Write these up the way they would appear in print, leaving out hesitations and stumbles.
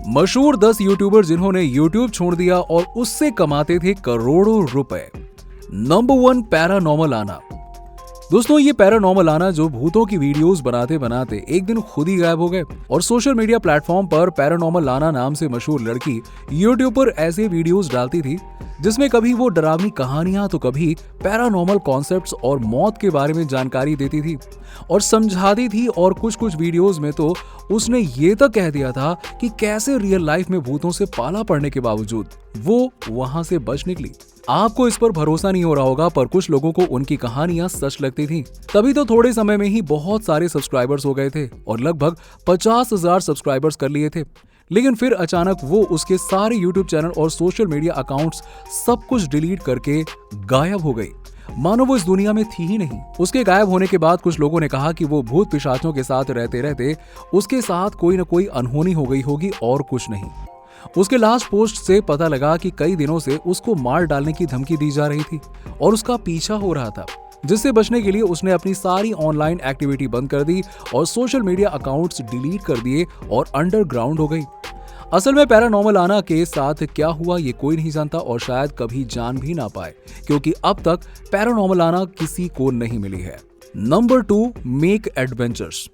मशहूर 10 यूट्यूबर जिन्होंने यूट्यूब छोड़ दिया और उससे कमाते थे करोड़ों रुपए। नंबर 1, पैरानॉर्मल आना। दोस्तों, ये पैरानॉर्मल आना जो भूतों की वीडियोस बनाते बनाते एक दिन खुद ही गायब हो गए और सोशल मीडिया प्लेटफॉर्म पर पैरानॉर्मल आना नाम से मशहूर लड़की यूट्यूब पर ऐसे वीडियोस डालती थी जिसमें कभी वो डरावनी कहानियां तो कभी पैरानॉर्मल कॉन्सेप्ट्स और मौत के बारे में जानकारी देती थी और समझाती थी। और कुछ वीडियोस में तो उसने ये तक कह दिया था कि कैसे रियल लाइफ में भूतों से पाला पड़ने के बावजूद वो वहां से बच निकली। आपको इस पर भरोसा नहीं हो रहा होगा, पर कुछ लोगों को उनकी कहानियां सच लगती थी। तभी तो थोड़े समय में ही बहुत सारे सब्सक्राइबर्स हो गए थे और लगभग 50,000 सब्सक्राइबर्स कर लिए थे। लेकिन फिर अचानक वो उसके सारे यूट्यूब चैनल और सोशल मीडिया अकाउंट्स सब कुछ डिलीट करके गायब हो गई, मानो वो इस दुनिया में थी ही नहीं। उसके गायब होने के बाद कुछ लोगों ने कहा कि वो भूत पिशाचों के साथ रहते रहते उसके साथ कोई न कोई अनहोनी हो गई होगी और कुछ नहीं। उसके लास्ट पोस्ट से पता लगा कि कई दिनों से उसको मार डालने की धमकी दी जा रही थी और उसका पीछा हो रहा था, जिससे बचने के लिए उसने अपनी सारी ऑनलाइन एक्टिविटी बंद कर दी और सोशल मीडिया अकाउंट्स डिलीट कर दिए और अंडरग्राउंड हो गई। असल में पैरानॉर्मल आना के साथ क्या हुआ ये कोई नहीं जानता और शायद कभी जान भी ना पाए, क्योंकि अब तक पैरानॉर्मल आना किसी को नहीं मिली है। Number 2, make adventures.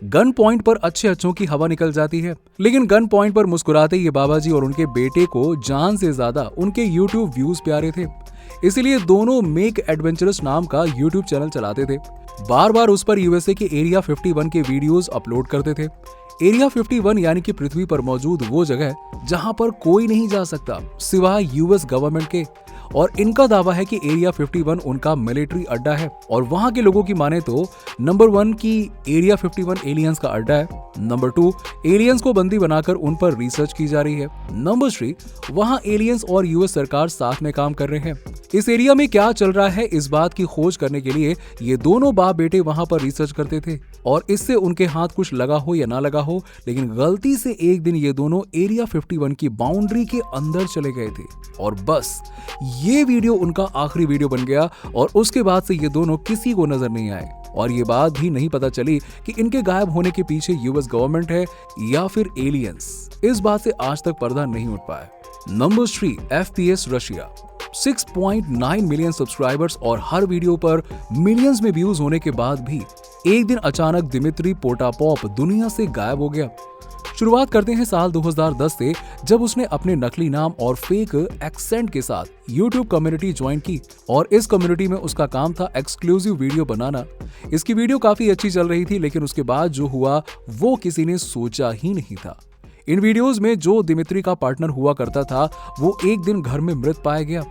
Gun point पर अच्छों की हवा निकल जाती है, लेकिन गन पॉइंट पर मुस्कुराते ये बाबा जी और उनके बेटे को जान से ज्यादा उनके यूट्यूब व्यूज प्यारे थे। इसीलिए दोनों मेक एडवेंचरस नाम का यूट्यूब चैनल चलाते थे। बार बार उस पर यूएसए के एरिया 51 के वीडियोस अपलोड करते थे। एरिया 51 यानी कि पृथ्वी पर मौजूद वो जगह जहां पर कोई नहीं जा सकता सिवाय यूएस गवर्नमेंट के, और इनका दावा है कि एरिया 51 उनका मिलिट्री अड्डा है। और वहां के लोगों की माने तो नंबर 1 की एरिया 51 एलियंस का अड्डा है। नंबर 2, एलियंस को बंदी बनाकर उन पर रिसर्च की जा रही है। नंबर 3, वहां एलियंस और यूएस सरकार साथ में काम कर रहे हैं। इस एरिया में क्या चल रहा है इस बात की खोज करने के लिए ये दोनों बाप बेटे वहां पर रिसर्च करते थे, और इससे उनके हाथ कुछ लगा हो या ना लगा हो, लेकिन गलती से एक दिन ये दोनों एरिया 51 की बाउंड्री के अंदर चले गए थे और बस ये वीडियो उनका आखिरी वीडियो बन गया। और उसके बाद से ये दोनों किसी को नजर नहीं आए और ये बात भी नहीं पता चली कि इनके गायब होने के पीछे यूएस गवर्नमेंट है या फिर एलियंस। इस बात से आज तक पर्दा नहीं उठ पाया। Number 3, FPS Russia. 6.9 million subscribers और हर वीडियो पर मिलियंस में व्यूज होने के बाद भी एक दिन अचानक दिमित्री पोटापोव दुनिया से गायब हो गया। शुरुआत करते हैं साल 2010 से, जब उसने अपने नकली नाम और फेक एक्सेंट के साथ YouTube कम्युनिटी ज्वाइन की और इस कम्युनिटी में उसका काम था एक्सक्लूसिव वीडियो बनाना। इसकी वीडियो काफी अच्छी चल रही थी, लेकिन उसके बाद जो हुआ वो किसी ने सोचा ही नहीं था। इन वीडियोस में जो दिमित्री का पार्टनर हुआ करता था वो एक दिन घर में मृत पाया गया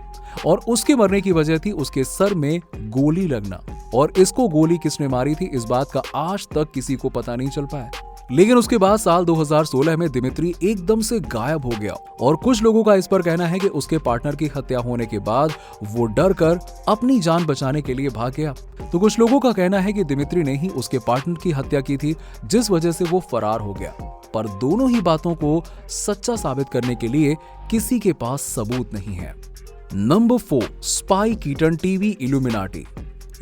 और उसके मरने की वजह थी उसके सर में गोली लगना, और इसको गोली किसने मारी थी इस बात का आज तक किसी को पता नहीं चल पाया। लेकिन उसके बाद साल 2016 में दिमित्री एकदम से गायब हो गया और कुछ लोगों का इस पर कहना है कि उसके पार्टनर की हत्या होने के बाद वो डर कर अपनी जान बचाने के लिए भाग गया। तो कुछ लोगों का कहना है कि दिमित्री ने ही उसके पार्टनर की हत्या की थी, जिस वजह से वो फरार हो गया। पर दोनों ही बातों को सच्चा साबित करने के लिए किसी के पास सबूत नहीं है। Number 4, spy Keaton TV illuminati.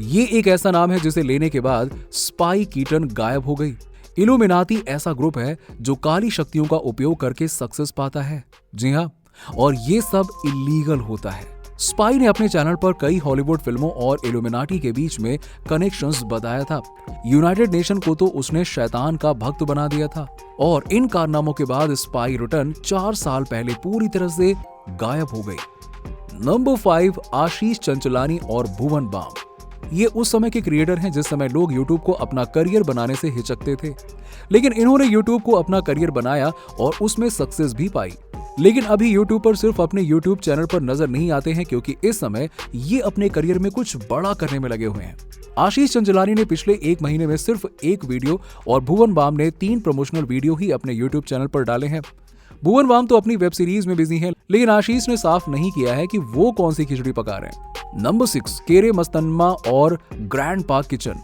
ये एक ऐसा नाम है जिसे लेने के बाद स्पाई कीटन गायब हो गई। इल्यूमिनाती ऐसा ग्रुप है जो काली शक्तियों का उपयोग करके सक्सेस पाता है। जी हाँ, और ये सब इलीगल होता है। स्पाई ने अपने चैनल पर कई हॉलीवुड फिल्मों और इल्यूमिनाटी के बीच में कनेक्शंस बताया था। यूनाइटेड नेशन को तो उसने शैतान का भक्त बना दिया था, और इन कारनामों के बाद स्पाई रिटर्न 4 साल पहले पूरी तरह से गायब हो गई। नंबर 5, आशीष चंचलानी और भुवन बाम। ये उस समय के क्रिएटर हैं जिस समय लोग YouTube को अपना करियर बनाने से हिचकते थे, लेकिन इन्होंने YouTube को अपना करियर बनाया और उसमें सक्सेस भी पाई। लेकिन अभी YouTube पर सिर्फ अपने YouTube चैनल पर नजर नहीं आते हैं, क्योंकि इस समय ये अपने करियर में कुछ बड़ा करने में लगे हुए हैं। आशीष चंचलानी ने पिछले 1 महीने में सिर्फ 1 वीडियो और भुवन बाम ने 3 प्रमोशनल वीडियो ही अपने YouTube चैनल पर डाले हैं। भुवन बाम तो अपनी वेब सीरीज में बिजी हैं, लेकिन आशीष ने साफ नहीं किया है कि वो कौन सी खिचड़ी पका रहे हैं। नंबर 6, केरे मस्तनमा और ग्रैंड पा किचन।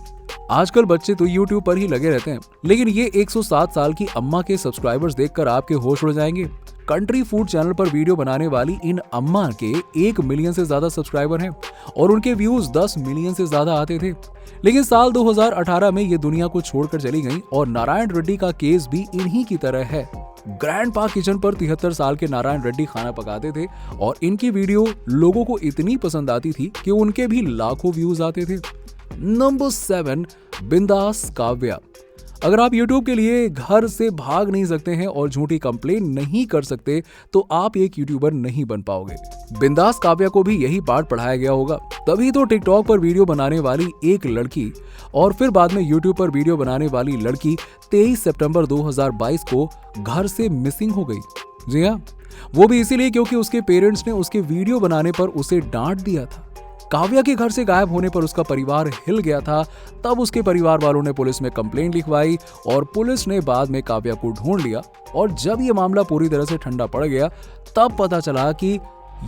आजकल बच्चे तो YouTube पर ही लगे रहते हैं, लेकिन ये 107 साल की अम्मा के सब्सक्राइबर्स देखकर आपके होश उड़ जाएंगे। कंट्री फूड चैनल पर वीडियो बनाने वाली इन अम्मा के 1 मिलियन से ज्यादा सब्सक्राइबर हैं और उनके व्यूज 10 मिलियन से ज्यादा आते थे। लेकिन साल 2018 में ये दुनिया को छोड़कर चली गई और नारायण रेड्डी का केस भी इन्हीं की तरह है। ग्रैंडपा किचन पर 73 साल के नारायण रेड्डी खाना पकाते थे और इनकी वीडियो लोगों को इतनी पसंद आती थी कि उनके भी लाखों व्यूज आते थे। नंबर 7, बिंदास काव्या। अगर आप YouTube के लिए घर से भाग नहीं सकते हैं और झूठी कंप्लेन नहीं कर सकते तो आप एक यूट्यूबर नहीं बन पाओगे। बिंदास काव्या को भी यही पाठ पढ़ाया गया होगा, तभी तो टिकटॉक पर वीडियो बनाने वाली एक लड़की और फिर बाद में YouTube पर वीडियो बनाने वाली लड़की 23 सितंबर 2022 को घर से मिसिंग हो गई। जी हाँ, वो भी इसीलिए क्योंकि उसके पेरेंट्स ने उसके वीडियो बनाने पर उसे डांट दिया था। काव्या के घर से गायब होने पर उसका परिवार हिल गया था। तब उसके परिवार वालों ने पुलिस में कंप्लेंट लिखवाई और पुलिस ने बाद में काव्या को ढूंढ लिया। और जब ये मामला पूरी तरह से ठंडा पड़ गया तब पता चला कि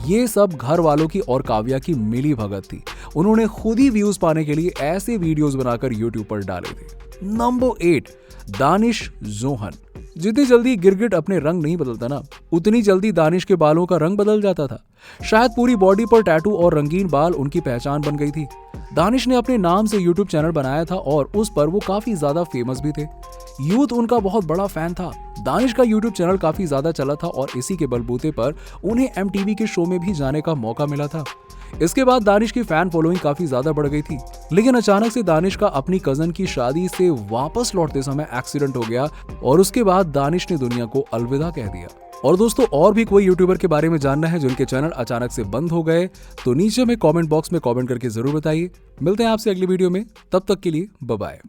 ये सब घर वालों की और काव्या की मिली भगत थी। उन्होंने खुद ही व्यूज पाने के लिए ऐसे वीडियोस बनाकर यूट्यूब पर डाले थे। Number 8, Danish Johan. जितनी जल्दी गिरगिट अपने रंग नहीं बदलता ना, उतनी जल्दी दानिश के बालों का रंग बदल जाता था। शायद पूरी बॉडी पर टैटू और रंगीन बाल उनकी पहचान बन गई थी। दानिश ने अपने नाम से यूट्यूब चैनल बनाया था और उस पर वो काफी ज्यादा फेमस भी थे। यूथ उनका बहुत बड़ा फैन था। दानिश का यूट्यूब चैनल काफी ज्यादा चला था और इसी के बलबूते पर उन्हें MTV के शो में भी जाने का मौका मिला था। इसके बाद दानिश की फैन फॉलोइंग काफी ज्यादा बढ़ गई थी। लेकिन अचानक से दानिश का अपनी कजन की शादी से वापस लौटते समय एक्सीडेंट हो गया और उसके बाद दानिश ने दुनिया को अलविदा कह दिया। और दोस्तों, और भी कोई यूट्यूबर के बारे में जानना है जिनके चैनल अचानक से बंद हो गए तो नीचे में कमेंट बॉक्स में कमेंट करके जरूर बताइए। मिलते हैं आपसे अगली वीडियो में, तब तक के लिए बाय बाय।